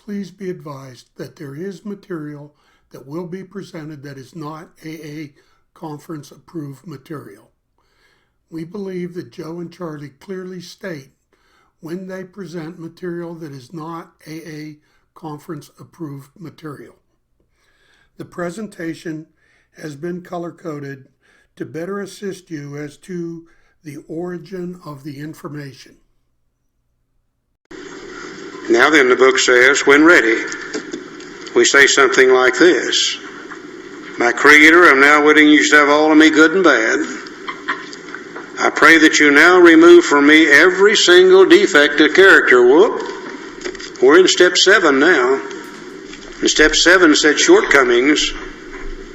please be advised that there is material that will be presented that is not AA conference approved material. We believe that Joe and Charlie clearly state when they present material that is not AA conference approved material. The presentation has been color-coded to better assist you as to the origin of the information. Now then, the book says, when ready, we say something like this: My Creator, I'm now willing you should have all of me, good and bad. I pray that you now remove from me every single defect of character. Whoop! We're in step 7 now. And step 7 said shortcomings,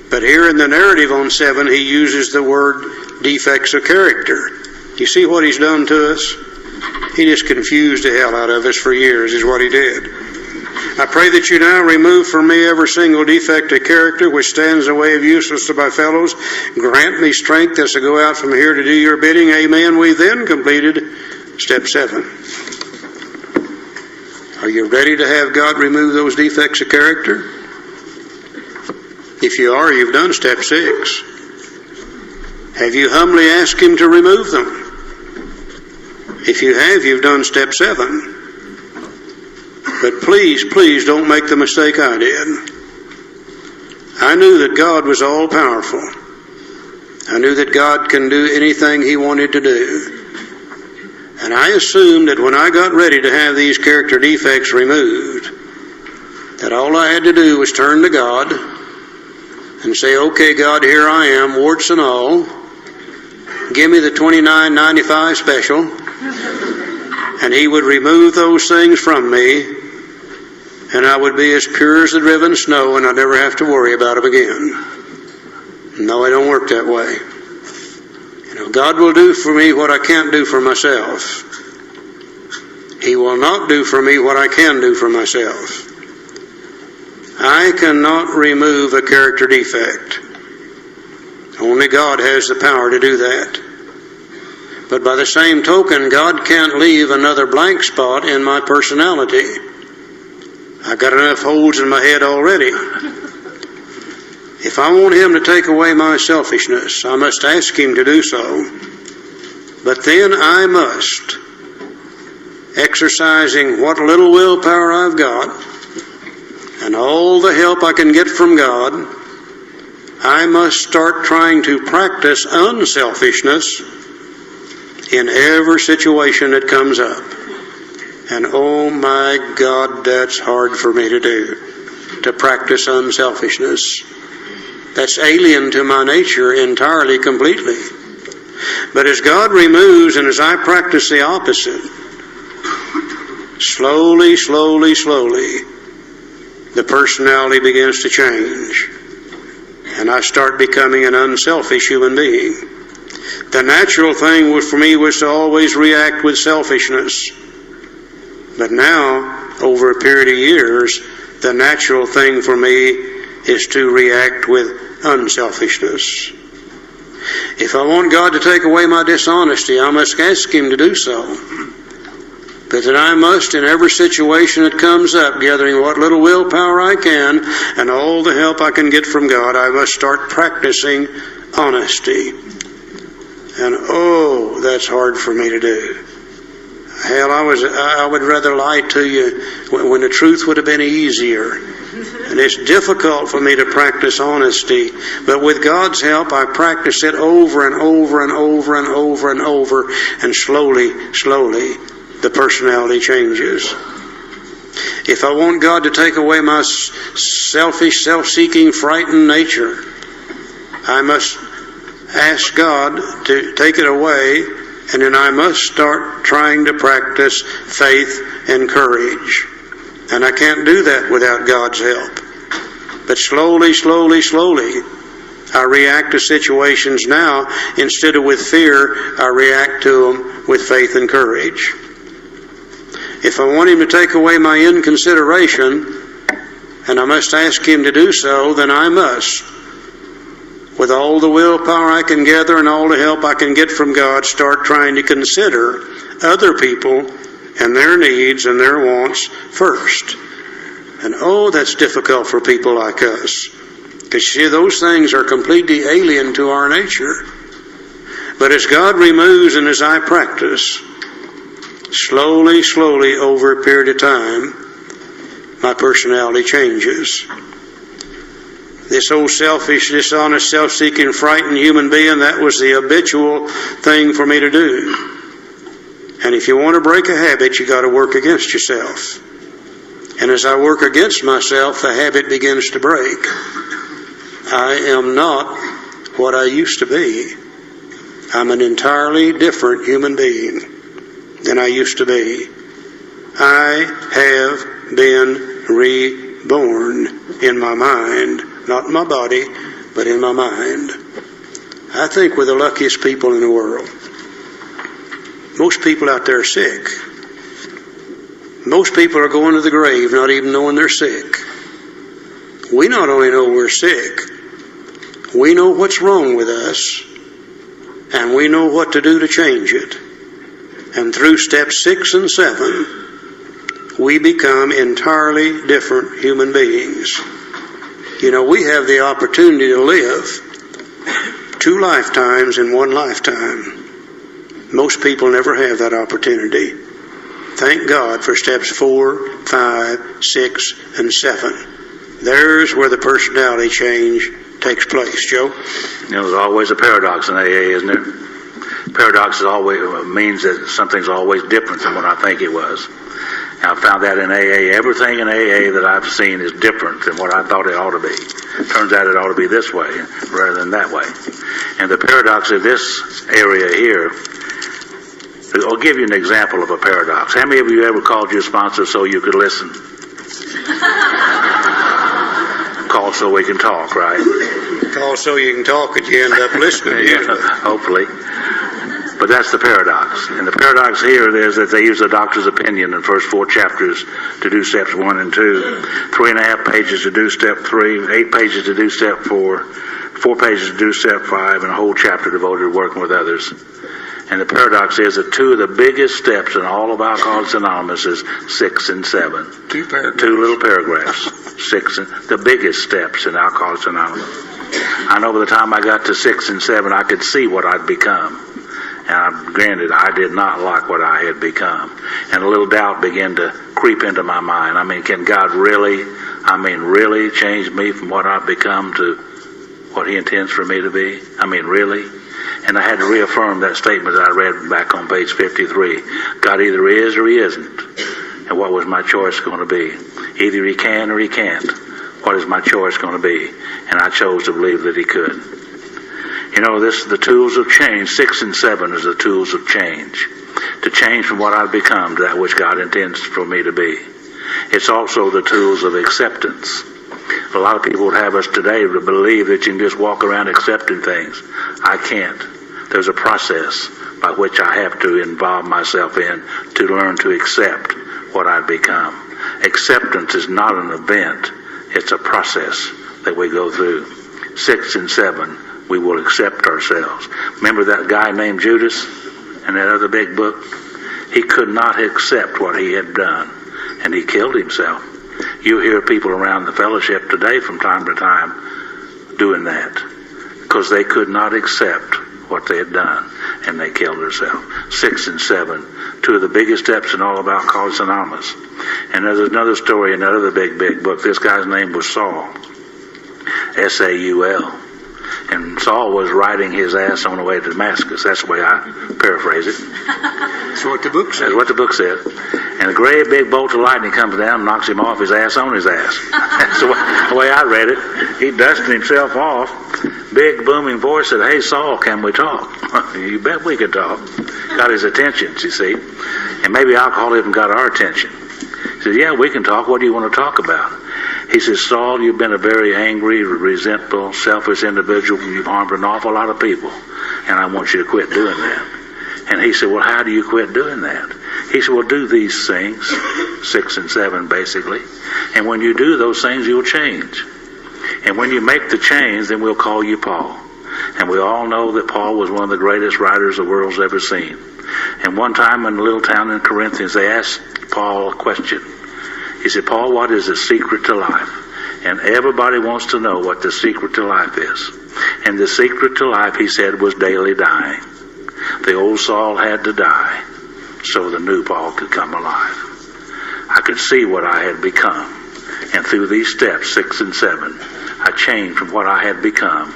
but here in the narrative on 7, he uses the word defects of character. You see what he's done to us? He just confused the hell out of us for years, is what he did. I pray that you now remove from me every single defect of character which stands in the way of useless to my fellows. Grant me strength as I go out from here to do your bidding. Amen. We then completed step 7. Are you ready to have God remove those defects of character? If you are, you've done step 6. Have you humbly asked Him to remove them? If you have, you've done step 7. But please, please don't make the mistake I did. I knew that God was all-powerful. I knew that God can do anything He wanted to do. And I assumed that when I got ready to have these character defects removed, that all I had to do was turn to God and say, okay, God, here I am, warts and all. Give me the $29.95 special. And He would remove those things from me, and I would be as pure as the driven snow, and I'd never have to worry about them again. No, it don't work that way. You know, God will do for me what I can't do for myself. He will not do for me what I can do for myself. I cannot remove a character defect. Only God has the power to do that. But by the same token, God can't leave another blank spot in my personality. I've got enough holes in my head already. If I want Him to take away my selfishness, I must ask Him to do so. But then I must, exercising what little willpower I've got, and all the help I can get from God, I must start trying to practice unselfishness in every situation that comes up. And oh my God, that's hard for me to do, to practice unselfishness. That's alien to my nature entirely, completely. But as God removes and as I practice the opposite, slowly, slowly, slowly, the personality begins to change. And I start becoming an unselfish human being. The natural thing for me was to always react with selfishness. But now, over a period of years, the natural thing for me is to react with unselfishness. If I want God to take away my dishonesty, I must ask Him to do so. But then I must, in every situation that comes up, gathering what little willpower I can and all the help I can get from God, I must start practicing honesty. And oh, that's hard for me to do. Hell, I would rather lie to you when the truth would have been easier. And it's difficult for me to practice honesty. But with God's help, I practice it over and over and over and over and over. And slowly, slowly, the personality changes. If I want God to take away my selfish, self-seeking, frightened nature, I must ask God to take it away, and then I must start trying to practice faith and courage. And I can't do that without God's help. But slowly, slowly, slowly, I react to situations now, instead of with fear, I react to them with faith and courage. If I want Him to take away my inconsideration, and I must ask Him to do so, then I must, with all the willpower I can gather and all the help I can get from God, start trying to consider other people and their needs and their wants first. And oh, that's difficult for people like us. Because you see, those things are completely alien to our nature. But as God removes and as I practice, slowly over a period of time, my personality changes. This old selfish, dishonest, self-seeking, frightened human being, that was the habitual thing for me to do. And if you want to break a habit, you got to work against yourself. And as I work against myself, the habit begins to break. I am not what I used to be. I'm an entirely different human being than I used to be. I have been reborn in my mind, not in my body, but in my mind. I think we're the luckiest people in the world. Most people out there are sick. Most people are going to the grave not even knowing they're sick. We not only know we're sick, we know what's wrong with us, and we know what to do to change it. And through steps 6 and 7, we become entirely different human beings. You know, we have the opportunity to live 2 lifetimes in 1 lifetime. Most people never have that opportunity. Thank God for steps 4, 5, 6, and 7. There's where the personality change takes place. Joe? There's always a paradox in AA, isn't there? Paradox is always means that something's always different than what I think it was. And I found that in AA. Everything in AA that I've seen is different than what I thought it ought to be. Turns out it ought to be this way rather than that way. And the paradox of this area here, I'll give you an example of a paradox. How many of you ever called your sponsor so you could listen? Call so we can talk, right? Call so you can talk and you end up listening. Yeah, hopefully. But that's the paradox. And the paradox here is that they use the doctor's opinion in the first 4 chapters to do steps 1 and 2, 3.5 pages to do step 3, 8 pages to do step 4, 4 pages to do step 5, and a whole chapter devoted to working with others. And the paradox is that 2 of the biggest steps in all of Alcoholics Anonymous is 6 and 7. 2 paragraphs. 2 little paragraphs. 6 and the biggest steps in Alcoholics Anonymous. I know by the time I got to 6 and 7, I could see what I'd become. And granted, I did not like what I had become. And a little doubt began to creep into my mind. I mean, can God really change me from what I've become to what He intends for me to be? I mean, really? And I had to reaffirm that statement that I read back on page 53. God either is or He isn't. And what was my choice going to be? Either He can or He can't. What is my choice going to be? And I chose to believe that He could. You know, this is the tools of change. 6 and 7 is the tools of change. To change from what I've become to that which God intends for me to be. It's also the tools of acceptance. A lot of people would have us today to believe that you can just walk around accepting things. I can't. There's a process by which I have to involve myself in to learn to accept what I've become. Acceptance is not an event. It's a process that we go through. 6 and 7, we will accept ourselves. Remember that guy named Judas in that other big book? He could not accept what he had done, and he killed himself. You hear people around the fellowship today from time to time doing that because they could not accept what they had done, and they killed themselves. 6 and 7, 2 of the biggest steps in all of Alcoholics Anonymous. And there's another story in another big book. This guy's name was Saul, S-A-U-L. And Saul was riding his ass on the way to Damascus. That's the way I paraphrase it. That's what the book said. That's what the book said. And a great big bolt of lightning comes down and knocks him off his ass on his ass. That's the way I read it. He dusted himself off. Big booming voice said, "Hey Saul, can we talk?" You bet we could talk. Got his attention, you see. And maybe alcohol even got our attention. He said, "Yeah, we can talk. What do you want to talk about?" He says, "Saul, you've been a very angry, resentful, selfish individual. You've harmed an awful lot of people, and I want you to quit doing that." And he said, "Well, how do you quit doing that?" He said, "Well, do these things," 6 and 7 basically, "and when you do those things, you'll change. And when you make the change, then we'll call you Paul." And we all know that Paul was one of the greatest writers the world's ever seen. And one time in a little town in Corinthians, they asked Paul a question. He said, Paul, what is the secret to life? And everybody wants to know what the secret to life is. And the secret to life, he said, was daily dying. The old Saul had to die so the new Paul could come alive. I could see what I had become. And through these steps, 6 and 7, I changed from what I had become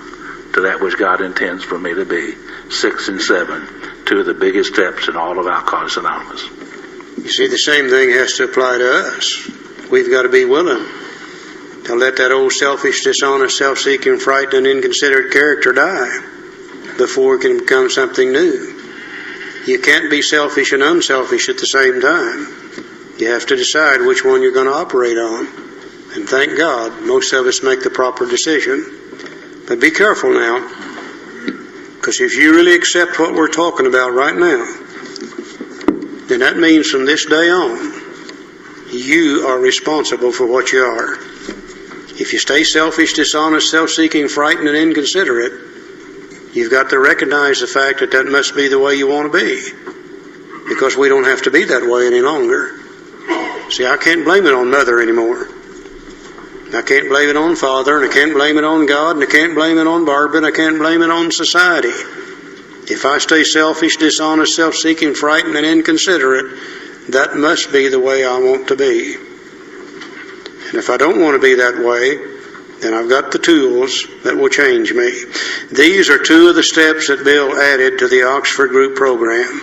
to that which God intends for me to be. 6 and 7, two of the biggest steps in all of Alcoholics Anonymous. You see, the same thing has to apply to us. We've got to be willing to let that old selfish, dishonest, self-seeking, frightened, and inconsiderate character die before it can become something new. You can't be selfish and unselfish at the same time. You have to decide which one you're going to operate on. And thank God, most of us make the proper decision. But be careful now, because if you really accept what we're talking about right now, then that means from this day on, you are responsible for what you are. If you stay selfish, dishonest, self-seeking, frightened, and inconsiderate, you've got to recognize the fact that that must be the way you want to be, because we don't have to be that way any longer. See, I can't blame it on Mother anymore. I can't blame it on Father, and I can't blame it on God, and I can't blame it on Barbara, and I can't blame it on society. If I stay selfish, dishonest, self-seeking, frightened, and inconsiderate, that must be the way I want to be. And if I don't want to be that way, then I've got the tools that will change me. These are two of the steps that Bill added to the Oxford Group program.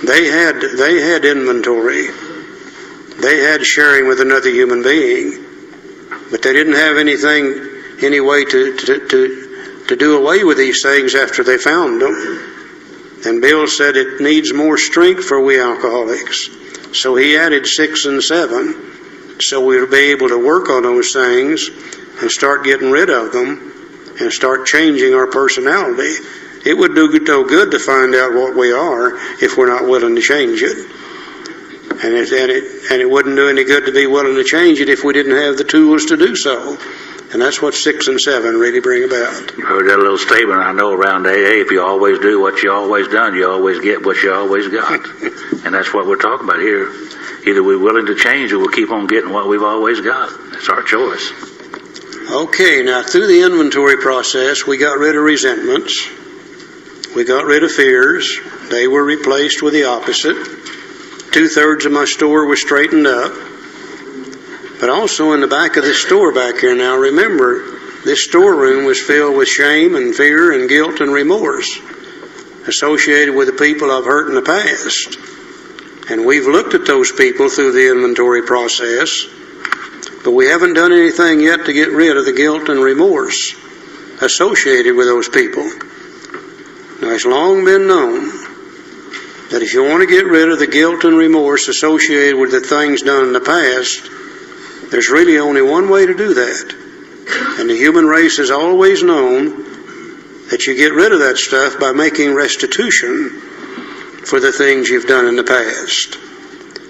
They had inventory. They had sharing with another human being. But they didn't have any way to do away with these things after they found them. And Bill said it needs more strength for we alcoholics. So he added 6 and 7, so we'll be able to work on those things and start getting rid of them and start changing our personality. It would do no good to find out what we are if we're not willing to change it. And it wouldn't do any good to be willing to change it if we didn't have the tools to do so. And that's what 6 and 7 really bring about. You heard that little statement, I know, around AA, if you always do what you always done, you always get what you always got. And that's what we're talking about here. Either we're willing to change or we'll keep on getting what we've always got. It's our choice. Okay, now through the inventory process, we got rid of resentments. We got rid of fears. They were replaced with the opposite. 2/3 of my store was straightened up. But also in the back of this store back here now, remember, this storeroom was filled with shame and fear and guilt and remorse associated with the people I've hurt in the past. And we've looked at those people through the inventory process, but we haven't done anything yet to get rid of the guilt and remorse associated with those people. Now, it's long been known that if you want to get rid of the guilt and remorse associated with the things done in the past, there's really only one way to do that. And the human race has always known that you get rid of that stuff by making restitution for the things you've done in the past.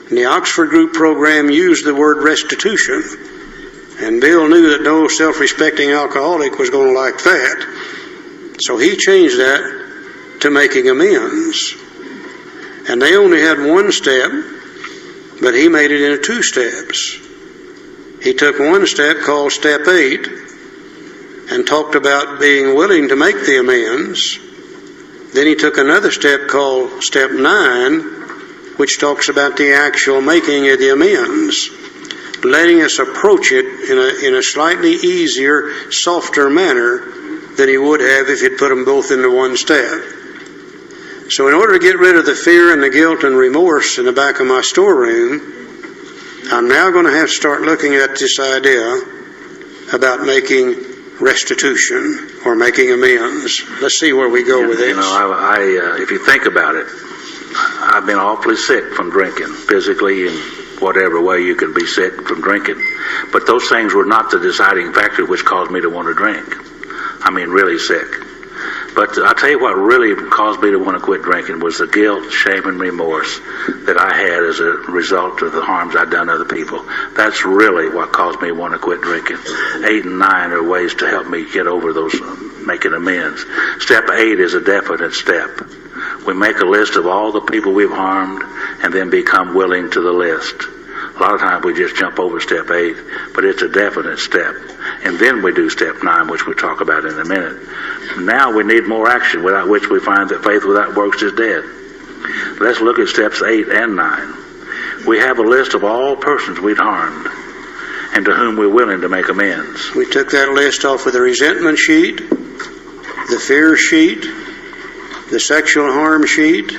And the Oxford Group program used the word restitution. And Bill knew that no self-respecting alcoholic was going to like that. So he changed that to making amends. And they only had one step, but he made it into 2 steps. He took one step called Step 8 and talked about being willing to make the amends. Then he took another step called Step 9, which talks about the actual making of the amends, letting us approach it in a slightly easier, softer manner than he would have if he'd put them both into one step. So in order to get rid of the fear and the guilt and remorse in the back of my storeroom, I'm now going to have to start looking at this idea about making restitution or making amends. Let's see where we go with this. You know, if you think about it, I've been awfully sick from drinking, physically and whatever way you can be sick from drinking. But those things were not the deciding factor which caused me to want to drink. I mean, really sick. But I'll tell you what really caused me to want to quit drinking was the guilt, shame, and remorse that I had as a result of the harms I'd done to other people. That's really what caused me to want to quit drinking. 8 and 9 are ways to help me get over those, making amends. Step 8 is a definite step. We make a list of all the people we've harmed and then become willing to the list. A lot of times we just jump over step 8, but it's a definite step. And then we do step 9, which we'll talk about in a minute. Now we need more action, without which we find that faith without works is dead. Let's look at steps 8 and 9. We have a list of all persons we'd harmed and to whom we're willing to make amends. We took that list off of the resentment sheet, the fear sheet, the sexual harm sheet,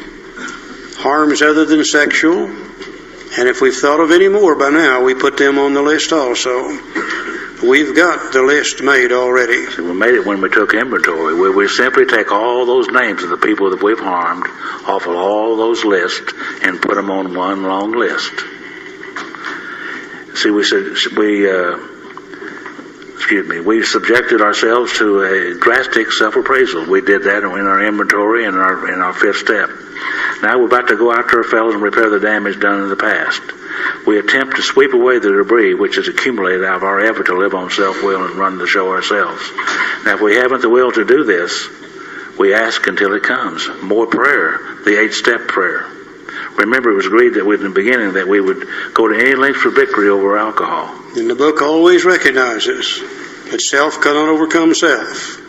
harms other than sexual, and if we've thought of any more by now, we put them on the list also. We've got the list made already. See, we made it when we took inventory. We simply take all those names of the people that we've harmed off of all those lists and put them on one long list. See, we subjected ourselves to a drastic self-appraisal. We did that in our inventory and in our 5th step. Now we're about to go after ourselves and repair the damage done in the past. We attempt to sweep away the debris which has accumulated out of our effort to live on self-will and run the show ourselves. Now if we haven't the will to do this, we ask until it comes. More prayer, the 8-step prayer. Remember, it was agreed that in the beginning that we would go to any lengths for victory over alcohol. And the book always recognizes that self cannot overcome self.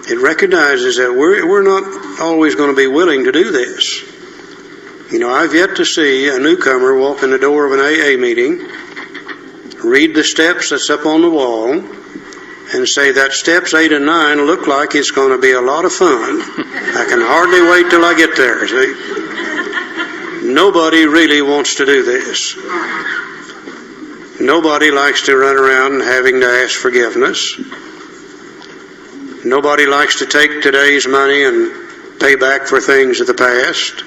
It recognizes that we're not always going to be willing to do this. You know, I've yet to see a newcomer walk in the door of an AA meeting, read the steps that's up on the wall, and say that steps 8 and 9 look like it's going to be a lot of fun. I can hardly wait till I get there, see? Nobody really wants to do this. Nobody likes to run around having to ask forgiveness. Nobody likes to take today's money and pay back for things of the past.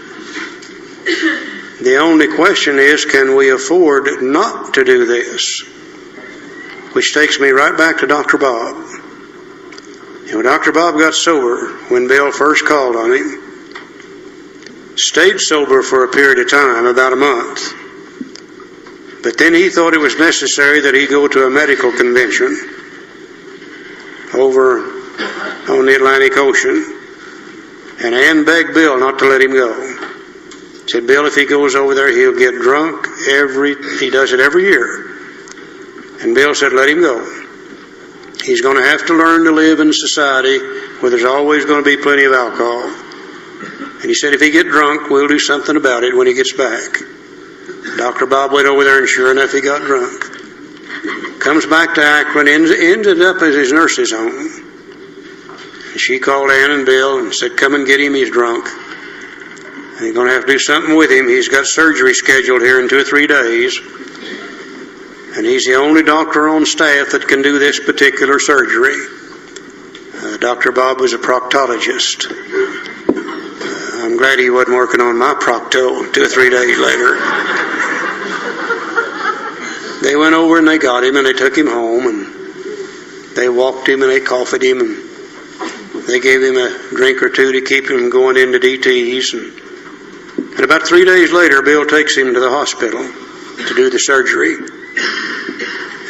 The only question is, can we afford not to do this? Which takes me right back to Dr. Bob. You know, Dr. Bob got sober when Bill first called on him. Stayed sober for a period of time, about a month. But then he thought it was necessary that he go to a medical convention over on the Atlantic Ocean. And Ann begged Bill not to let him go. Said, Bill, if he goes over there, he'll get drunk. He does it every year. And Bill said, let him go. He's going to have to learn to live in society where there's always going to be plenty of alcohol. And he said, if he gets drunk, we'll do something about it when he gets back. Dr. Bob went over there, and sure enough, he got drunk. Comes back to Akron, ended up at his nurse's home. And she called Ann and Bill and said, come and get him, he's drunk. And you're going to have to do something with him. He's got surgery scheduled here in 2 or 3 days. And he's the only doctor on staff that can do this particular surgery. Dr. Bob was a proctologist. I'm glad he wasn't working on my procto 2 or 3 days later. They went over and they got him and they took him home and they walked him and they coffeed him and they gave him a drink or two to keep him going into DTs. And about 3 days later, Bill takes him to the hospital to do the surgery.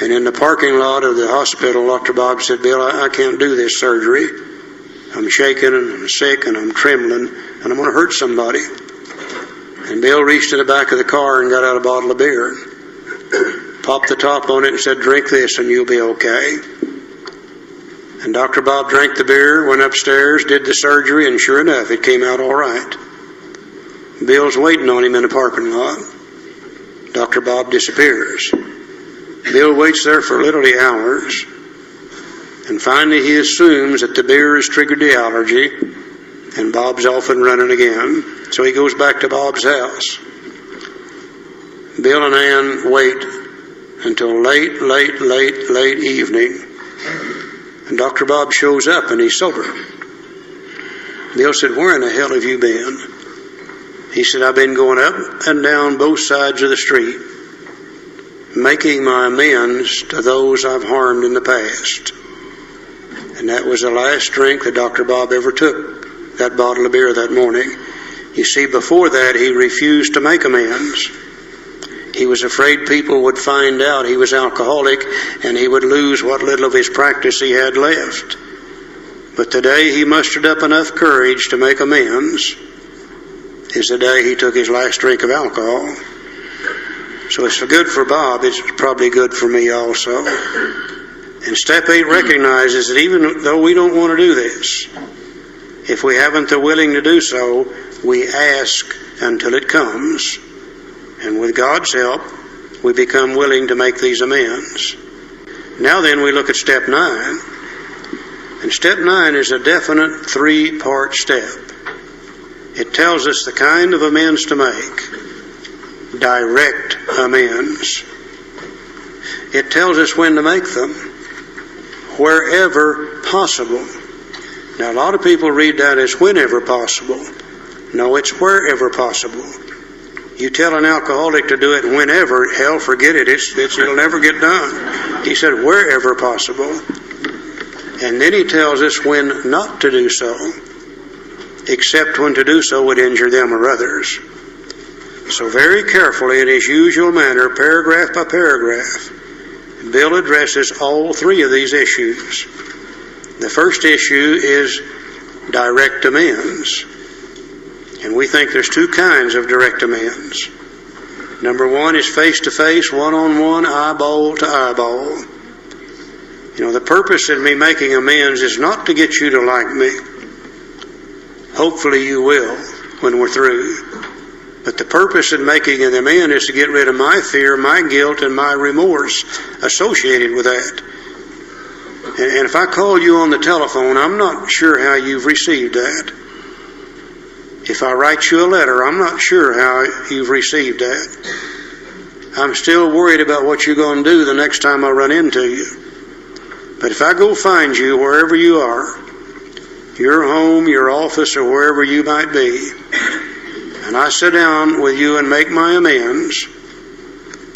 And in the parking lot of the hospital, Dr. Bob said, Bill, I can't do this surgery. I'm shaking and I'm sick and I'm trembling and I'm going to hurt somebody. And Bill reached to the back of the car and got out a bottle of beer, popped the top on it and said, drink this and you'll be okay. And Dr. Bob drank the beer, went upstairs, did the surgery, and sure enough, it came out all right. Bill's waiting on him in the parking lot. Dr. Bob disappears. Bill waits there for literally hours. And finally he assumes that the beer has triggered the allergy and Bob's off and running again. So he goes back to Bob's house. Bill and Ann wait until late evening. And Dr. Bob shows up and he's sober. Bill said, where in the hell have you been? He said, I've been going up and down both sides of the street, making my amends to those I've harmed in the past. And that was the last drink that Dr. Bob ever took, that bottle of beer that morning. You see, before that, he refused to make amends. He was afraid people would find out he was alcoholic and he would lose what little of his practice he had left. But the day he mustered up enough courage to make amends is the day he took his last drink of alcohol. So it's good for Bob, it's probably good for me also. And step 8 recognizes that even though we don't want to do this, if we haven't the willing to do so, we ask until it comes. And with God's help, we become willing to make these amends. Now then, we look at step 9. And step 9 is a definite 3-part step. It tells us the kind of amends to make. Direct amends. It tells us when to make them. Wherever possible. Now, a lot of people read that as whenever possible. No, it's wherever possible. You tell an alcoholic to do it whenever, hell, forget it. It'll never get done. He said wherever possible. And then he tells us when not to do so, except when to do so would injure them or others. So very carefully, in his usual manner, paragraph by paragraph, Bill addresses all 3 of these issues. The first issue is direct amends. And we think there's 2 kinds of direct amends. Number 1 is face-to-face, one-on-one, eyeball to eyeball. You know, the purpose of me making amends is not to get you to like me. Hopefully you will when we're through. But the purpose of making an amend is to get rid of my fear, my guilt, and my remorse associated with that. And if I call you on the telephone, I'm not sure how you've received that. If I write you a letter, I'm not sure how you've received that. I'm still worried about what you're going to do the next time I run into you. But if I go find you wherever you are, your home, your office, or wherever you might be, and I sit down with you and make my amends,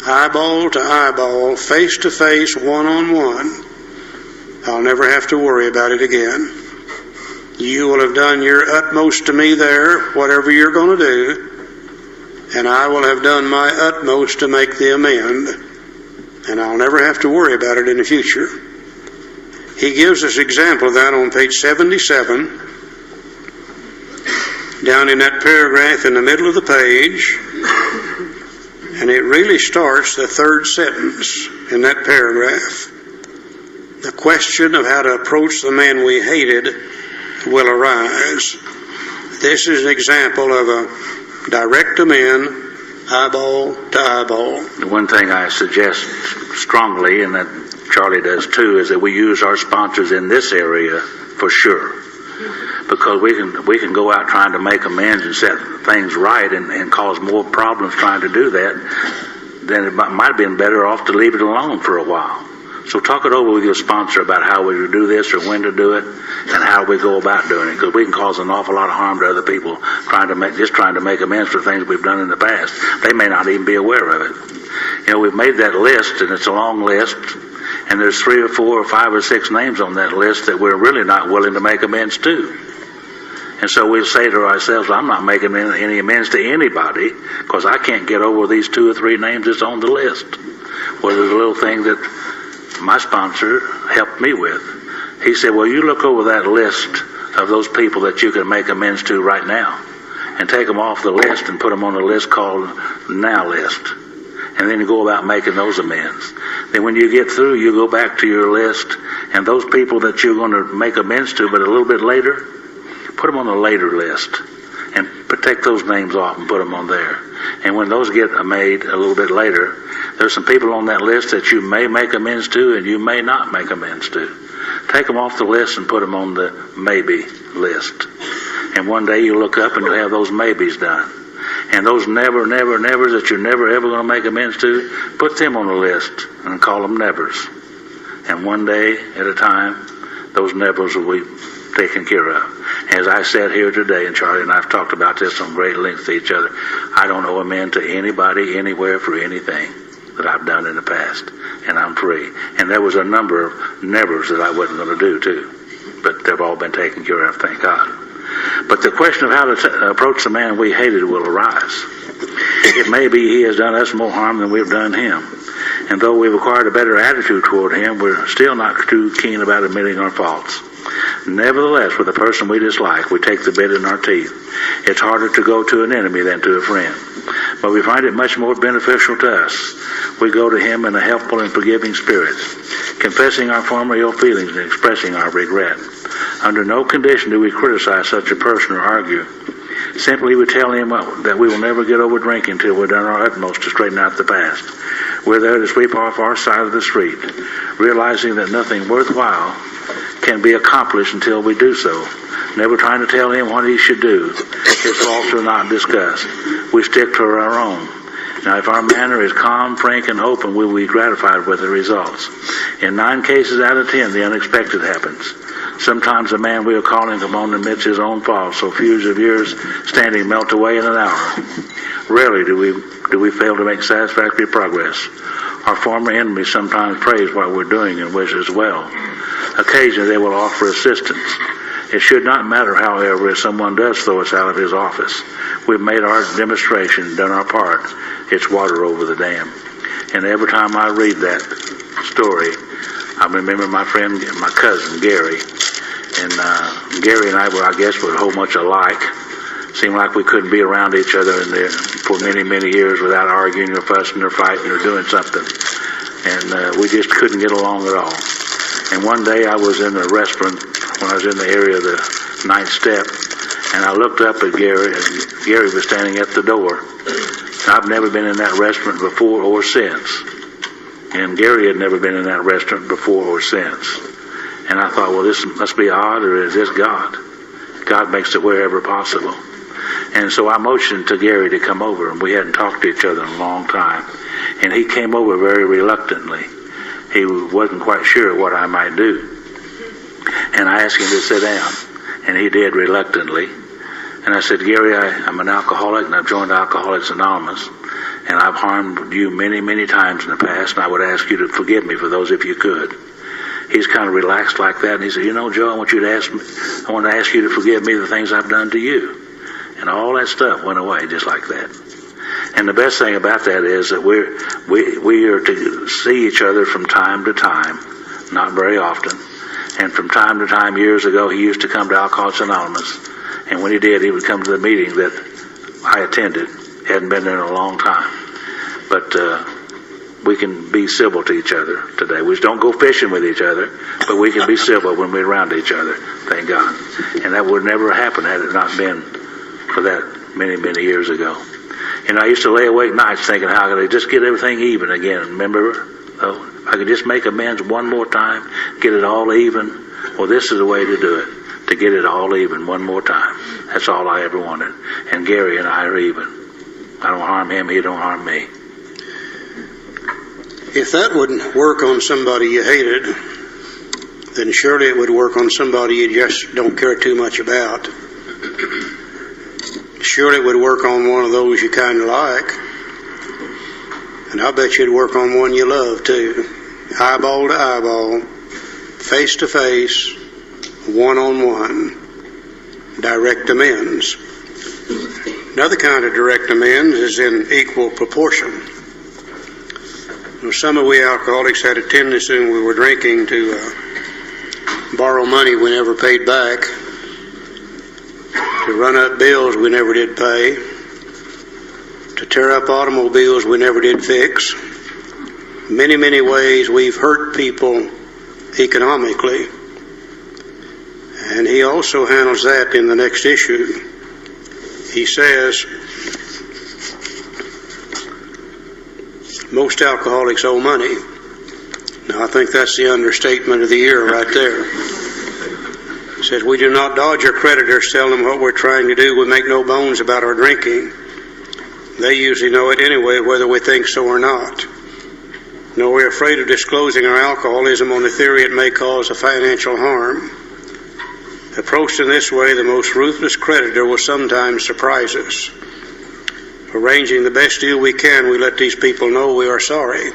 eyeball to eyeball, face to face, one-on-one, I'll never have to worry about it again. You will have done your utmost to me there, whatever you're going to do, and I will have done my utmost to make the amend, and I'll never have to worry about it in the future. He gives us example of that on page 77, down in that paragraph in the middle of the page, and it really starts the 3rd sentence in that paragraph. The question of how to approach the man we hated will arise. This is an example of a direct amend, eyeball to eyeball. The one thing I suggest strongly, and that Charlie does too, is that we use our sponsors in this area for sure. Because we can go out trying to make amends and set things right and cause more problems trying to do that, then it might have been better off to leave it alone for a while. So talk it over with your sponsor about how we do this or when to do it and how we go about doing it, because we can cause an awful lot of harm to other people trying to make amends for things we've done in the past. They may not even be aware of it. You know, we've made that list, and it's a long list, and there's 3 or 4 or 5 or 6 names on that list that we're really not willing to make amends to. And so we'll say to ourselves, I'm not making any amends to anybody because I can't get over these 2 or 3 names that's on the list. Well, there's a little thing that my sponsor helped me with. He said, well, you look over that list of those people that you can make amends to right now and take them off the list and put them on a list called Now List. And then you go about making those amends. Then when you get through, you go back to your list, and those people that you're going to make amends to, but a little bit later, put them on a later list and take those names off and put them on there. And when those get made a little bit later, there's some people on that list that you may make amends to and you may not make amends to. Take them off the list and put them on the maybe list. And one day you look up and you'll have those maybes done. And those nevers that you're never ever going to make amends to, put them on the list and call them nevers. And one day at a time, those nevers will be taken care of. As I sat here today, and Charlie and I have talked about this on great length to each other, I don't owe amend to anybody, anywhere, for anything that I've done in the past, and I'm free. And there was a number of nevers that I wasn't going to do too, but they've all been taken care of, thank God. But the question of how to approach the man we hated will arise. It may be he has done us more harm than we've done him. And though we've acquired a better attitude toward him, we're still not too keen about admitting our faults. Nevertheless, with a person we dislike, we take the bit in our teeth. It's harder to go to an enemy than to a friend. but we find it much more beneficial to us. We go to him in a helpful and forgiving spirit, confessing our former ill feelings and expressing our regret. Under no condition do we criticize such a person or argue. Simply we tell him that we will never get over drinking until we've done our utmost to straighten out the past. We're there to sweep off our side of the street, realizing that nothing worthwhile can be accomplished until we do so. Never trying to tell him what he should do. His faults are not discussed. We stick to our own. Now, if our manner is calm, frank, and open, we will be gratified with the results. In 9 cases out of 10, the unexpected happens. Sometimes a man we are calling upon admits his own faults, so feuds of years standing melt away in an hour. Rarely do we fail to make satisfactory progress. Our former enemies sometimes praise what we're doing and wish us well. Occasionally they will offer assistance. It should not matter, however, if someone does throw us out of his office. We've made our demonstration, done our part. It's water over the dam. And every time I read that story, I remember my friend, my cousin, Gary. And Gary and I were, I guess, were a whole much alike. Seemed like we couldn't be around each other in there for many, many years without arguing or fussing or fighting or doing something. And we just couldn't get along at all. And one day I was in a restaurant when I was in the area of the 9th step, and I looked up at Gary, and Gary was standing at the door. I've never been in that restaurant before or since. And Gary had never been in that restaurant before or since. And I thought, well, this must be odd, or is this God? God makes it wherever possible. And so I motioned to Gary to come over, and we hadn't talked to each other in a long time. And he came over very reluctantly. He wasn't quite sure what I might do. And I asked him to sit down, and he did reluctantly. And I said, Gary, I'm an alcoholic, and I've joined Alcoholics Anonymous, and I've harmed you many, many times in the past, and I would ask you to forgive me for those if you could. He's kind of relaxed like that, and he said, you know, Joe, I want to ask you to forgive me the things I've done to you. And all that stuff went away just like that. And the best thing about that is that we are to see each other from time to time, not very often. And from time to time, years ago, he used to come to Alcoholics Anonymous. And when he did, he would come to the meeting that I attended. Hadn't been there in a long time. But we can be civil to each other today. We just don't go fishing with each other, but we can be civil when we're around each other, thank God. And that would never happen had it not been for that many, many years ago. And I used to lay awake nights thinking, how could I just get everything even again? Remember? Oh, if I could just make amends one more time, get it all even. Well, this is the way to do it, to get it all even one more time. That's all I ever wanted. And Gary and I are even. I don't harm him, he don't harm me. If that wouldn't work on somebody you hated, then surely it would work on somebody you just don't care too much about. Surely it would work on one of those you kind of like. And I bet you it'd work on one you love too. Eyeball to eyeball, face to face, one-on-one, direct amends. Another kind of direct amends is in equal proportion. Some of we alcoholics had a tendency when we were drinking to borrow money we never paid back, to run up bills we never did pay, to tear up automobiles we never did fix. Many, many ways we've hurt people economically. And he also handles that in the next issue. He says, most alcoholics owe money. Now, I think that's the understatement of the year right there. He says, we do not dodge our creditors, tell them what we're trying to do. We make no bones about our drinking. They usually know it anyway, whether we think so or not. No, we're afraid of disclosing our alcoholism on the theory it may cause a financial harm. Approached in this way, the most ruthless creditor will sometimes surprise us. Arranging the best deal we can, we let these people know we are sorry.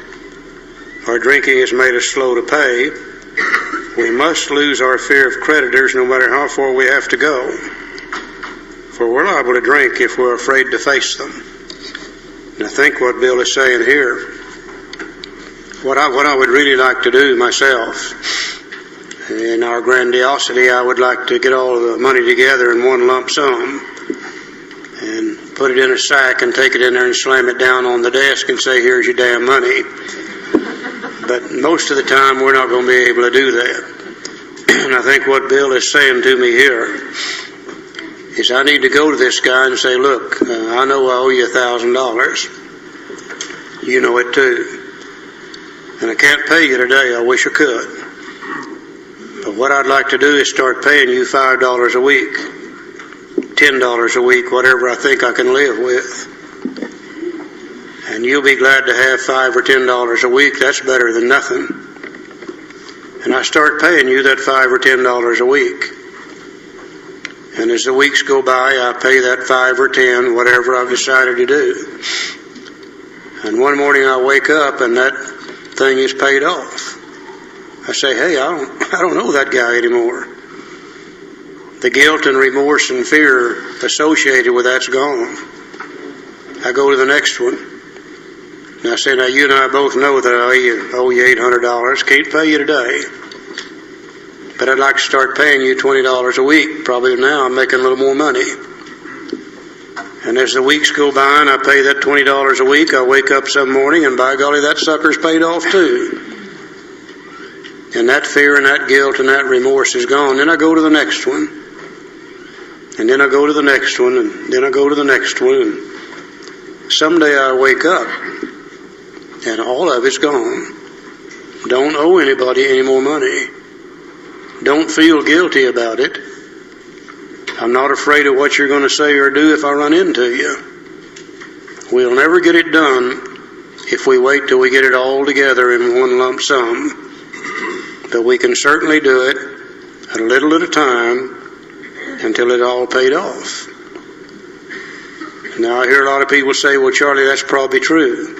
Our drinking has made us slow to pay. We must lose our fear of creditors no matter how far we have to go. For we're liable to drink if we're afraid to face them. And I think what Bill is saying here, what I would really like to do myself, in our grandiosity, I would like to get all the money together in one lump sum and put it in a sack and take it in there and slam it down on the desk and say, here's your damn money. But most of the time, we're not going to be able to do that. And I think what Bill is saying to me here is I need to go to this guy and say, look, I know I owe you $1,000. You know it too. And I can't pay you today. I wish I could. But what I'd like to do is start paying you $5 a week, $10 a week, whatever I think I can live with. And you'll be glad to have $5 or $10 a week. That's better than nothing. And I start paying you that $5 or $10 a week. And as the weeks go by, I pay that 5 or 10, whatever I've decided to do. And one morning I wake up and that thing is paid off. I say, hey, I don't know that guy anymore. The guilt and remorse and fear associated with that's gone. I go to the next one. And I say, now you and I both know that I owe you $800. Can't pay you today. But I'd like to start paying you $20 a week. Probably now I'm making a little more money. And as the weeks go by and I pay that $20 a week, I wake up some morning and by golly, that sucker's paid off too. And that fear and that guilt and that remorse is gone. Then I go to the next one. And then I go to the next one. And then I go to the next one. And someday I wake up and all of it's gone. Don't owe anybody any more money. Don't feel guilty about it. I'm not afraid of what you're going to say or do if I run into you. We'll never get it done if we wait till we get it all together in one lump sum. But we can certainly do it a little at a time until it's all paid off. Now I hear a lot of people say, well, Charlie, that's probably true.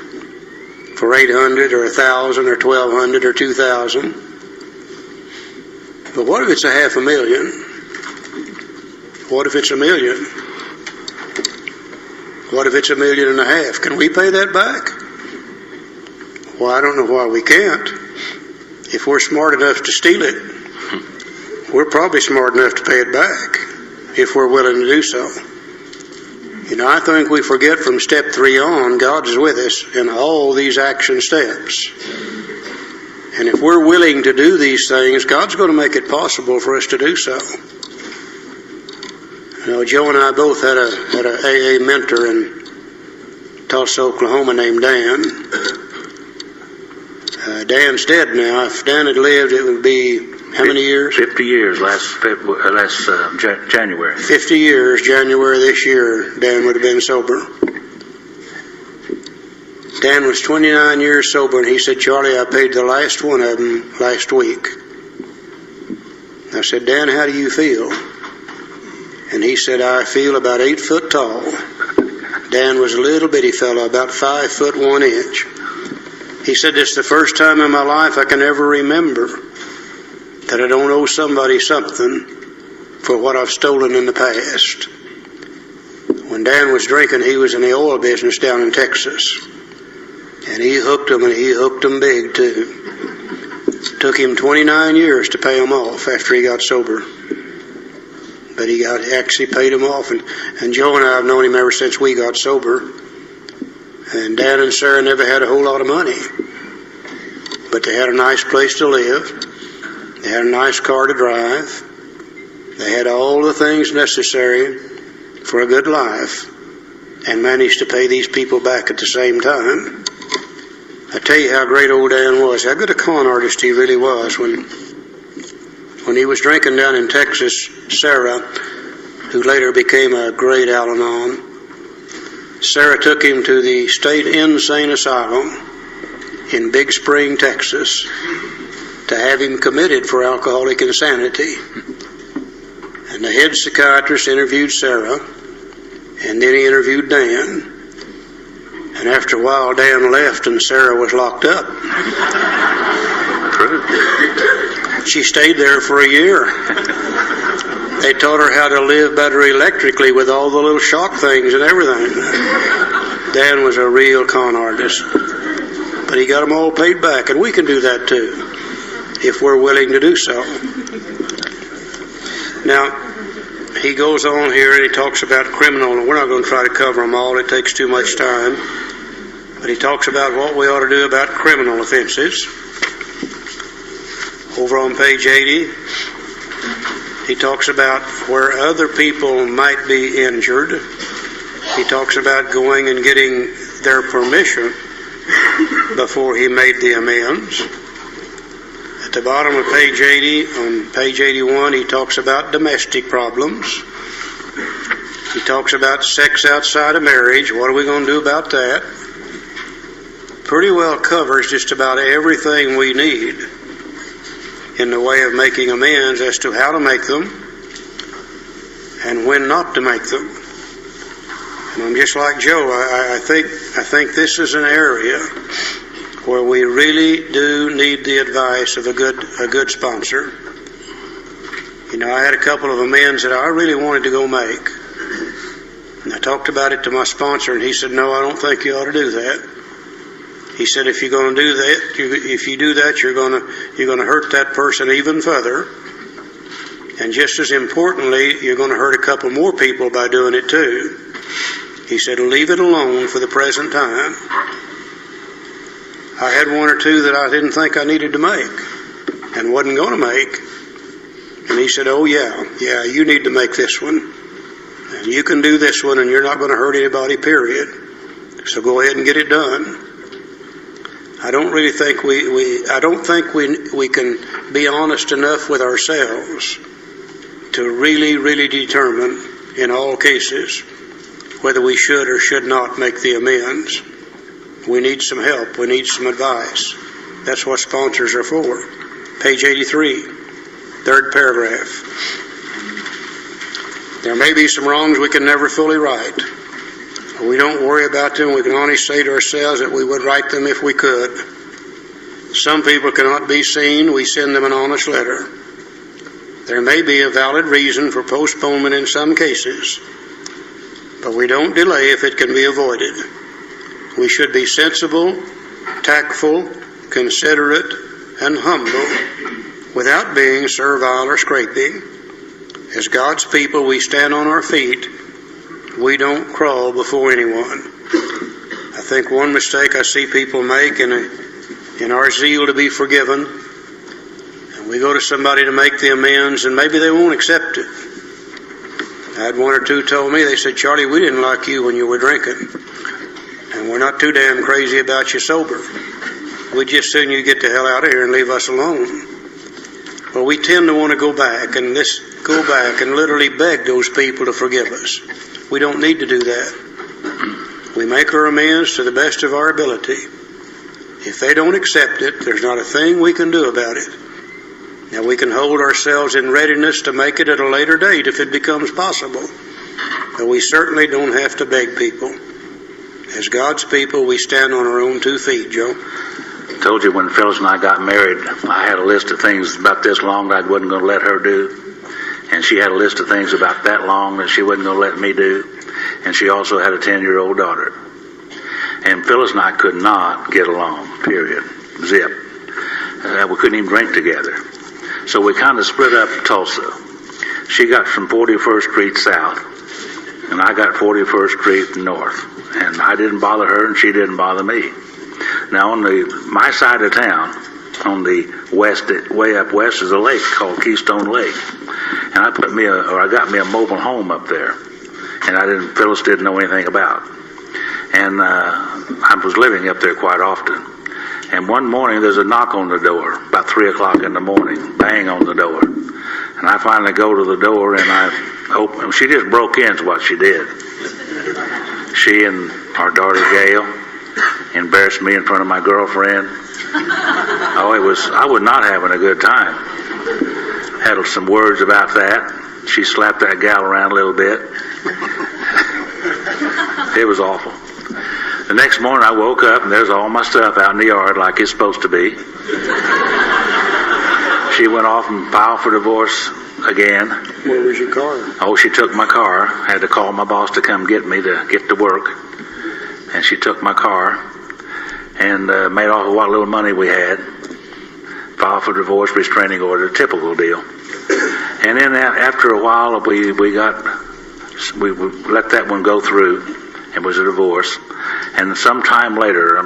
For $800 or $1,000 or $1,200 or $2,000. But what if it's $500,000? What if it's $1 million? What if it's $1.5 million? Can we pay that back? Well, I don't know why we can't. If we're smart enough to steal it, we're probably smart enough to pay it back if we're willing to do so. You know, I think we forget from step 3 on, God is with us in all these action steps. And if we're willing to do these things, God's going to make it possible for us to do so. You know, Joe and I both had a AA mentor in Tulsa, Oklahoma named Dan. Dan's dead now. If Dan had lived, it would be how many years? 50 years last January. 50 years, January this year, Dan would have been sober. Dan was 29 years sober, and he said, Charlie, I paid the last one of them last week. I said, Dan, how do you feel? And he said, I feel about 8 foot tall. Dan was a little bitty fellow, about 5 foot 1 inch. He said, this is the first time in my life I can ever remember that I don't owe somebody something for what I've stolen in the past. When Dan was drinking, he was in the oil business down in Texas. And he hooked them, and he hooked them big too. Took him 29 years to pay them off after he got sober. But he actually paid him off. And Joe and I have known him ever since we got sober. And Dan and Sarah never had a whole lot of money. But they had a nice place to live. They had a nice car to drive. They had all the things necessary for a good life. And managed to pay these people back at the same time. I tell you how great old Dan was. How good a con artist he really was. When he was drinking down in Texas, Sarah, who later became a great Al-Anon, Sarah took him to the State Insane Asylum in Big Spring, Texas, to have him committed for alcoholic insanity. And the head psychiatrist interviewed Sarah, and then he interviewed Dan. And after a while, Dan left and Sarah was locked up. She stayed there for a year. They taught her how to live better electrically with all the little shock things and everything. Dan was a real con artist. But he got them all paid back, and we can do that too, if we're willing to do so. Now, he goes on here and he talks about criminal, and we're not going to try to cover them all. It takes too much time. But he talks about what we ought to do about criminal offenses. Over on page 80, he talks about where other people might be injured. He talks about going and getting their permission before he made the amends. At the bottom of page 80, on page 81, he talks about domestic problems. He talks about sex outside of marriage. What are we going to do about that? Pretty well covers just about everything we need in the way of making amends as to how to make them and when not to make them. And I'm just like Joe. I think this is an area where we really do need the advice of a good sponsor. You know, I had a couple of amends that I really wanted to go make, and I talked about it to my sponsor, and he said, "No, I don't think you ought to do that." He said, "If you're going to do that, if you do that, you're going to hurt that person even further, and just as importantly, you're going to hurt a couple more people by doing it too." He said, "Leave it alone for the present time." I had one or two that I didn't think I needed to make and wasn't going to make. And he said, "Oh yeah, you need to make this one. And you can do this one and you're not going to hurt anybody, period. So go ahead and get it done." I don't really think we can be honest enough with ourselves to really determine in all cases whether we should or should not make the amends. We need some help. We need some advice. That's what sponsors are for. Page 83, third paragraph. There may be some wrongs we can never fully right. We don't worry about them. We can only say to ourselves that we would right them if we could. Some people cannot be seen. We send them an honest letter. There may be a valid reason for postponement in some cases, but we don't delay if it can be avoided. We should be sensible, tactful, considerate, and humble without being servile or scraping. As God's people, we stand on our feet. We don't crawl before anyone. I think one mistake I see people make in our zeal to be forgiven, and we go to somebody to make the amends, and maybe they won't accept it. I had one or two told me, they said, "Charlie, we didn't like you when you were drinking, and we're not too damn crazy about you sober. We'd just soon you get the hell out of here and leave us alone." Well, we tend to want to go back and literally beg those people to forgive us. We don't need to do that. We make our amends to the best of our ability. If they don't accept it, there's not a thing we can do about it. Now, we can hold ourselves in readiness to make it at a later date if it becomes possible. But we certainly don't have to beg people. As God's people, we stand on our own 2 feet, Joe. I told you when Phyllis and I got married, I had a list of things about this long that I wasn't going to let her do. And she had a list of things about that long that she wasn't going to let me do. And she also had a 10-year-old daughter. And Phyllis and I could not get along, period. Zip. We couldn't even drink together. So we kind of split up Tulsa. She got from 41st Street south, and I got 41st Street north. And I didn't bother her, and she didn't bother me. Now, on my side of town, on the west, way up west, is a lake called Keystone Lake. And I got me a mobile home up there, and Phyllis didn't know anything about. And I was living up there quite often. And one morning there's a knock on the door, about 3 o'clock in the morning, bang on the door. And I finally go to the door and I open. She just broke in is what she did. She and our daughter Gail embarrassed me in front of my girlfriend. I was not having a good time. Had some words about that. She slapped that gal around a little bit. It was awful. The next morning I woke up and there's all my stuff out in the yard like it's supposed to be. She went off and filed for divorce again. Where was your car? Oh, she took my car. I had to call my boss to come get me to get to work. And she took my car and made off with what little money we had. Filed for divorce, restraining order, typical deal. And then after a while, we let that one go through. It was a divorce. And sometime later,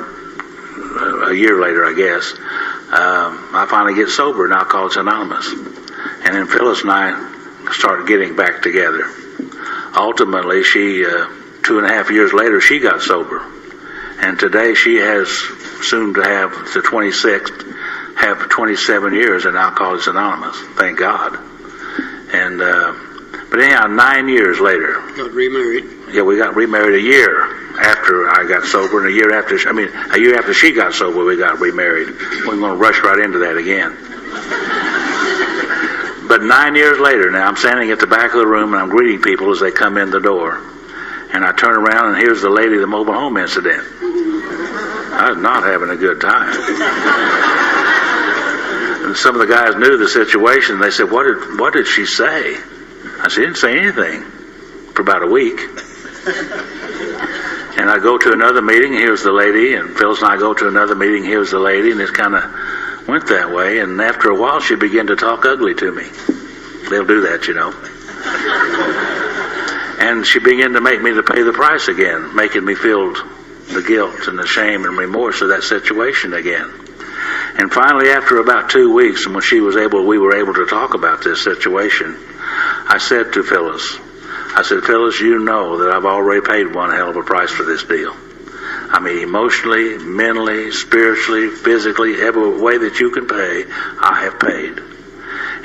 a year later, I guess, I finally get sober in Alcoholics Anonymous. And then Phyllis and I started getting back together. Ultimately, she 2.5 years later, she got sober. And today she has soon to have the 26th, have 27 years in Alcoholics Anonymous. Thank God. And but anyhow, 9 years later, Got remarried. yeah, we got remarried a year after I got sober, and a year after she got sober, we got remarried. We're going to rush right into that again. But 9 years later now, I'm standing at the back of the room and I'm greeting people as they come in the door. And I turn around and here's the lady of the mobile home incident. I was not having a good time. And some of the guys knew the situation. They said, what did she say? I said, she didn't say anything for about a week. And I go to another meeting, here's the lady, and Phyllis and I go to another meeting, here's the lady, and it kind of went that way. And after a while, she began to talk ugly to me. They'll do that, you know. And she began to make me to pay the price again, making me feel the guilt and the shame and remorse of that situation again. And finally, after about 2 weeks, and when we were able to talk about this situation, I said to Phyllis, Phyllis, you know that I've already paid one hell of a price for this deal. I mean, emotionally, mentally, spiritually, physically, every way that you can pay, I have paid.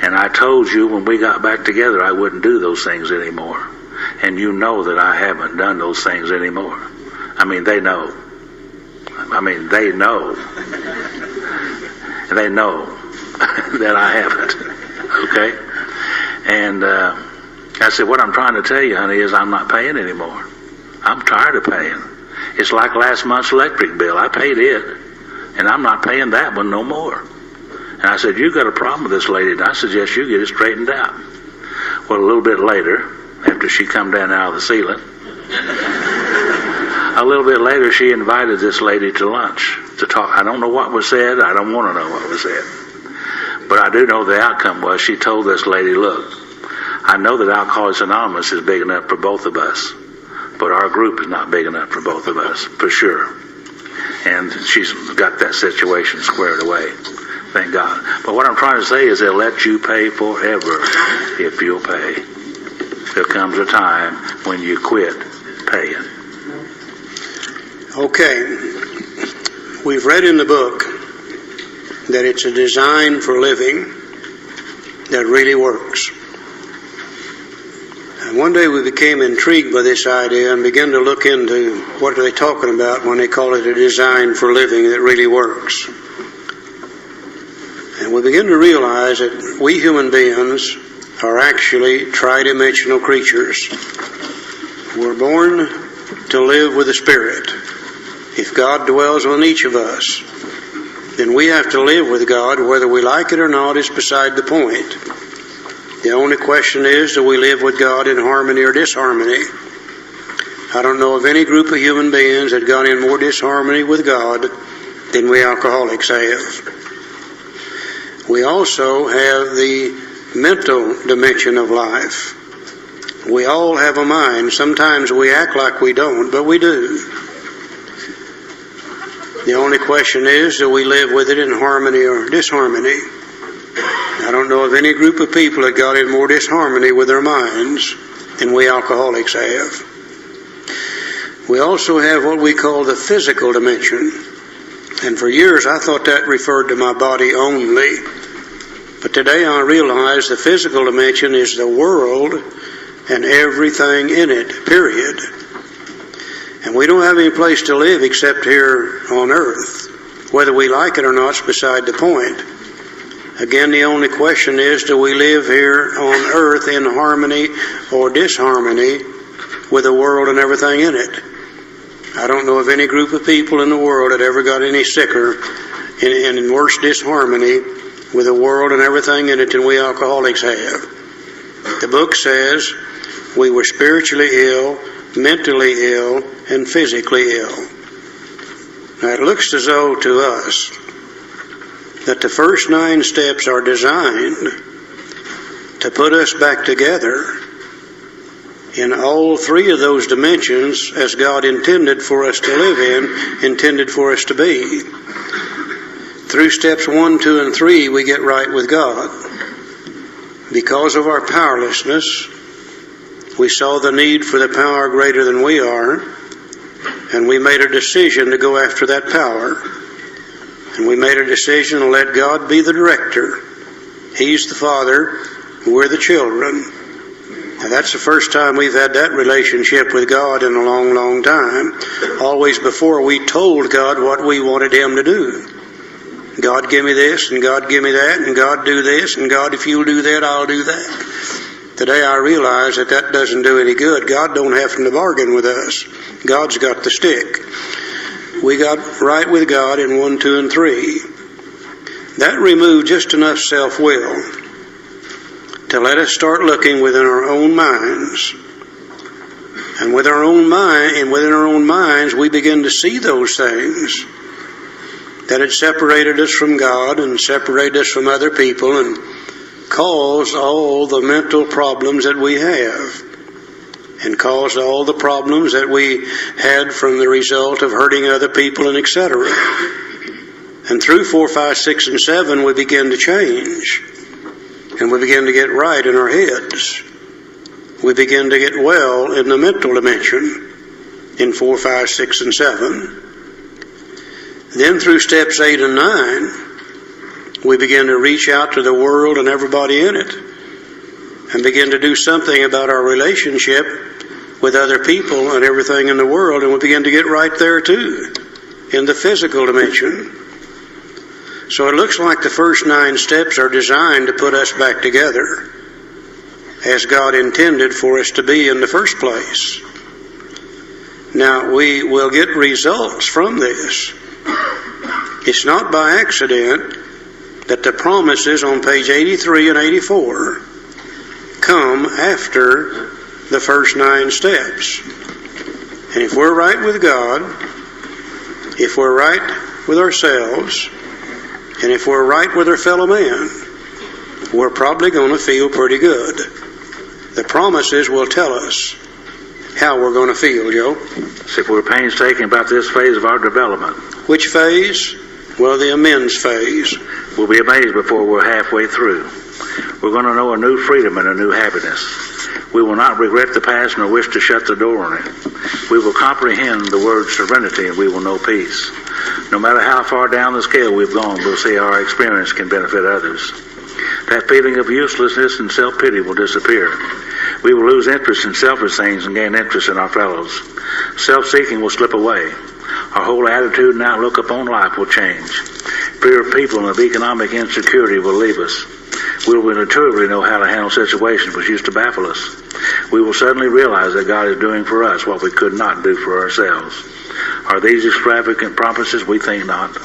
And I told you when we got back together I wouldn't do those things anymore. And you know that I haven't done those things anymore. I mean, they know. They know. They know that I haven't. Okay? And I said, what I'm trying to tell you, honey, is I'm not paying anymore. I'm tired of paying. It's like last month's electric bill. I paid it, and I'm not paying that one no more. And I said, you got a problem with this lady, and I suggest you get it straightened out. Well, a little bit later, after she come down out of the ceiling, a little bit later she invited this lady to lunch to talk. I don't know what was said. I don't want to know what was said. But I do know the outcome was she told this lady, look, I know that Alcoholics Anonymous is big enough for both of us, but our group is not big enough for both of us, for sure. And she's got that situation squared away. Thank God. But what I'm trying to say is they'll let you pay forever if you'll pay. There comes a time when you quit paying. Okay. We've read in the book that it's a design for living that really works. And one day we became intrigued by this idea and began to look into what are they talking about when they call it a design for living that really works. And we begin to realize that we human beings are actually tridimensional creatures. We're born to live with the Spirit. If God dwells on each of us, then we have to live with God. Whether we like it or not is beside the point. The only question is, do we live with God in harmony or disharmony? I don't know of any group of human beings that got in more disharmony with God than we alcoholics have. We also have the mental dimension of life. We all have a mind. Sometimes we act like we don't, but we do. The only question is, do we live with it in harmony or disharmony? I don't know of any group of people that got in more disharmony with their minds than we alcoholics have. We also have what we call the physical dimension. And for years I thought that referred to my body only. But today I realize the physical dimension is the world and everything in it, period. And we don't have any place to live except here on earth. Whether we like it or not is beside the point. Again, the only question is, do we live here on earth in harmony or disharmony with the world and everything in it? I don't know of any group of people in the world that ever got any sicker and in worse disharmony with the world and everything in it than we alcoholics have. The book says we were spiritually ill, mentally ill, and physically ill. Now it looks as though to us that the first 9 steps are designed to to put us back together in all three of those dimensions as God intended for us to live in, intended for us to be. Through steps 1, 2, and 3, we get right with God. Because of our powerlessness, we saw the need for the power greater than we are, and we made a decision to go after that power. And we made a decision to let God be the director. He's the Father, we're the children. Now that's the first time we've had that relationship with God in a long, long time. Always before we told God what we wanted Him to do. God, give me this, and God, give me that, and God, do this, and God, if you'll do that, I'll do that. Today I realize that that doesn't do any good. God don't have to bargain with us. God's got the stick. We got right with God in 1, 2, and 3. That removed just enough self-will to let us start looking within our own minds. And within our own minds, we begin to see those things that had separated us from God and separated us from other people and caused all the mental problems that we have, and caused all the problems that we had from the result of hurting other people and etc. And through 4, 5, 6, and 7, we begin to change. And we begin to get right in our heads. We begin to get well in the mental dimension in 4, 5, 6, and 7. Then through steps 8 and 9, we begin to reach out to the world and everybody in it and begin to do something about our relationship with other people and everything in the world, and we begin to get right there too, in the physical dimension. So it looks like the first 9 steps are designed to put us back together as God intended for us to be in the first place. Now, we will get results from this. It's not by accident that the promises on page 83 and 84 come after the first 9 steps. And if we're right with God, if we're right with ourselves, and if we're right with our fellow man, we're probably going to feel pretty good. The promises will tell us how we're going to feel, Joe. So if we're painstaking about this phase of our development. Which phase? Well, the amends phase. We'll be amazed before we're halfway through. We're going to know a new freedom and a new happiness. We will not regret the past nor wish to shut the door on it. We will comprehend the word serenity and we will know peace. No matter how far down the scale we've gone, we'll see our experience can benefit others. That feeling of uselessness and self-pity will disappear. We will lose interest in selfish things and gain interest in our fellows. Self-seeking will slip away. Our whole attitude and outlook upon life will change. Fear of people and of economic insecurity will leave us. We will intuitively know how to handle situations which used to baffle us. We will suddenly realize that God is doing for us what we could not do for ourselves. Are these extravagant promises? We think not.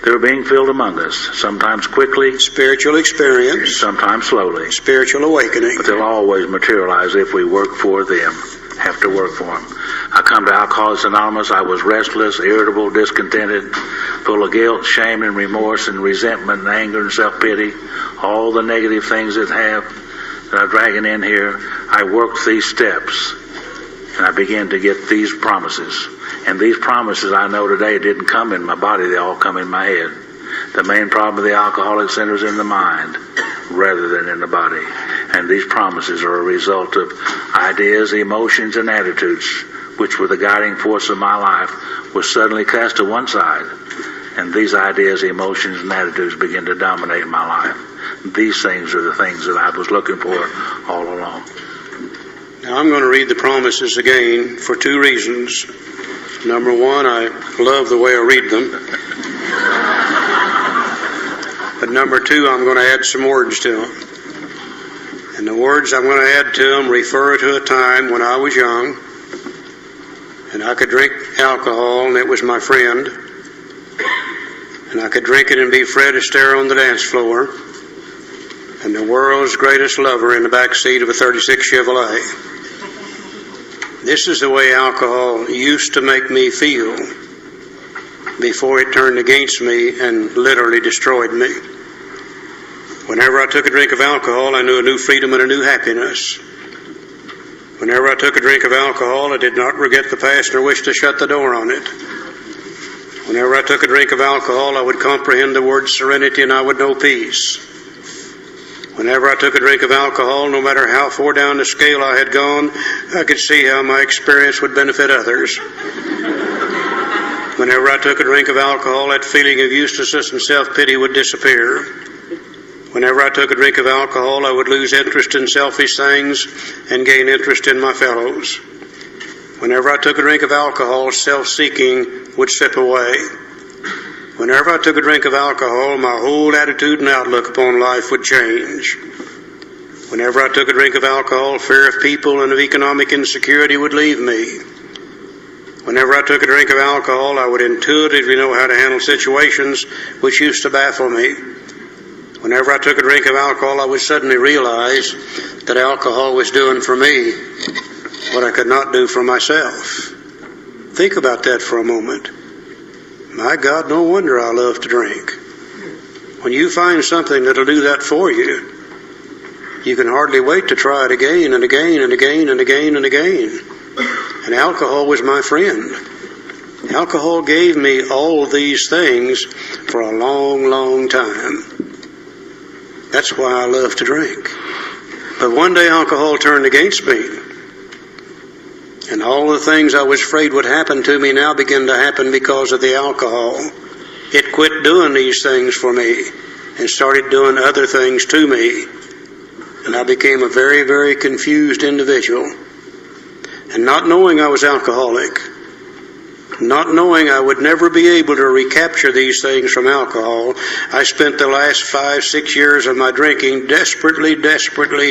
They're being filled among us, sometimes quickly, spiritual experience, sometimes slowly, spiritual awakening. But they'll always materialize if we work for them, have to work for them. I come to Alcoholics Anonymous, I was restless, irritable, discontented, full of guilt, shame, and remorse, and resentment, and anger, and self-pity, all the negative things that I'm dragging in here. I worked these steps, and I began to get these promises. And these promises I know today didn't come in my body, they all come in my head. The main problem of the alcoholic centers in the mind rather than in the body. And these promises are a result of ideas, emotions, and attitudes which were the guiding force of my life was suddenly cast to one side. And these ideas, emotions, and attitudes begin to dominate my life. These things are the things that I was looking for all along. Now I'm going to read the promises again for 2 reasons. Number 1, I love the way I read them. But number 2, I'm going to add some words to them. And the words I'm going to add to them refer to a time when I was young and I could drink alcohol and it was my friend. And I could drink it and be Fred Astaire on the dance floor and the world's greatest lover in the back seat of a 36 Chevrolet. This is the way alcohol used to make me feel before it turned against me and literally destroyed me. Whenever I took a drink of alcohol, I knew a new freedom and a new happiness. Whenever I took a drink of alcohol, I did not regret the past nor wish to shut the door on it. Whenever I took a drink of alcohol, I would comprehend the word serenity and I would know peace. Whenever I took a drink of alcohol, no matter how far down the scale I had gone, I could see how my experience would benefit others. Whenever I took a drink of alcohol, that feeling of uselessness and self-pity would disappear. Whenever I took a drink of alcohol, I would lose interest in selfish things and gain interest in my fellows. Whenever I took a drink of alcohol, self-seeking would slip away. Whenever I took a drink of alcohol, my whole attitude and outlook upon life would change. Whenever I took a drink of alcohol, fear of people and of economic insecurity would leave me. Whenever I took a drink of alcohol, I would intuitively know how to handle situations which used to baffle me. Whenever I took a drink of alcohol, I would suddenly realize that alcohol was doing for me what I could not do for myself. Think about that for a moment. My God, no wonder I love to drink. When you find something that'll do that for you, you can hardly wait to try it again and again and again and again and again. And alcohol was my friend. Alcohol gave me all these things for a long, long time. That's why I love to drink. But one day alcohol turned against me. And all the things I was afraid would happen to me now began to happen because of the alcohol. It quit doing these things for me and started doing other things to me. And I became a very, very confused individual. And not knowing I was alcoholic, not knowing I would never be able to recapture these things from alcohol, I spent the last 5-6 years of my drinking desperately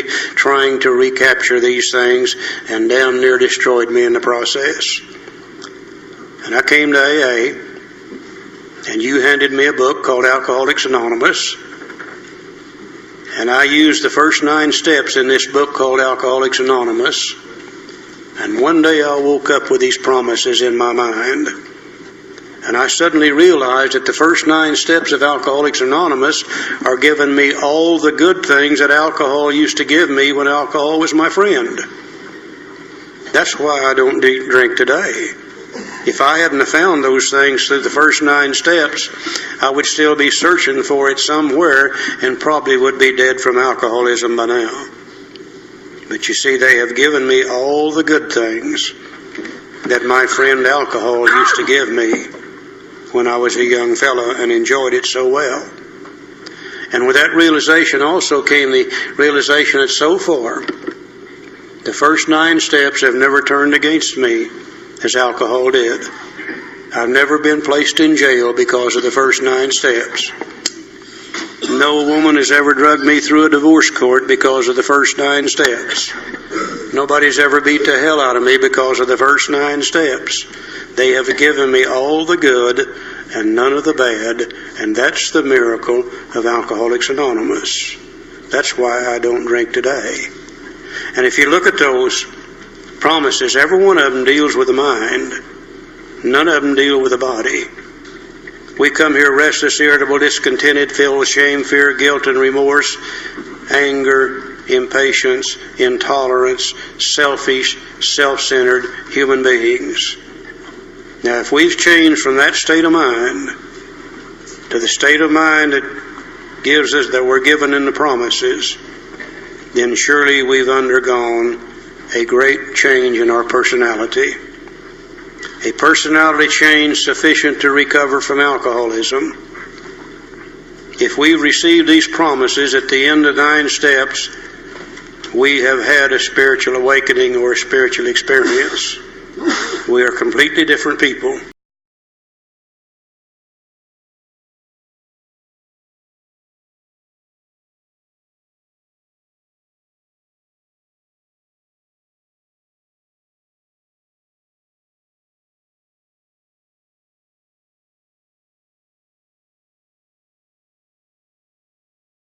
trying to recapture these things, and damn near destroyed me in the process. And I came to AA, and you handed me a book called Alcoholics Anonymous, and I used the first 9 steps in this book called Alcoholics Anonymous. And one day I woke up with these promises in my mind. And I suddenly realized that the first 9 steps of Alcoholics Anonymous are giving me all the good things that alcohol used to give me when alcohol was my friend. That's why I don't drink today. If I hadn't have found those things through the first 9 steps, I would still be searching for it somewhere and probably would be dead from alcoholism by now. But you see, they have given me all the good things that my friend alcohol used to give me when I was a young fellow and enjoyed it so well. And with that realization also came the realization that so far, the first 9 steps have never turned against me as alcohol did. I've never been placed in jail because of the first 9 steps. No woman has ever drugged me through a divorce court because of the first 9 steps. Nobody's ever beat the hell out of me because of the first 9 steps. They have given me all the good and none of the bad, and that's the miracle of Alcoholics Anonymous. That's why I don't drink today. And if you look at those promises, every one of them deals with the mind. None of them deal with the body. We come here restless, irritable, discontented, filled with shame, fear, guilt, and remorse, anger, impatience, intolerance, selfish, self-centered human beings. Now, if we've changed from that state of mind to the state of mind that gives us, that we're given in the promises, then surely we've undergone a great change in our personality. A personality change sufficient to recover from alcoholism. If we receive these promises at the end of 9 steps, we have had a spiritual awakening or a spiritual experience. We are completely different people.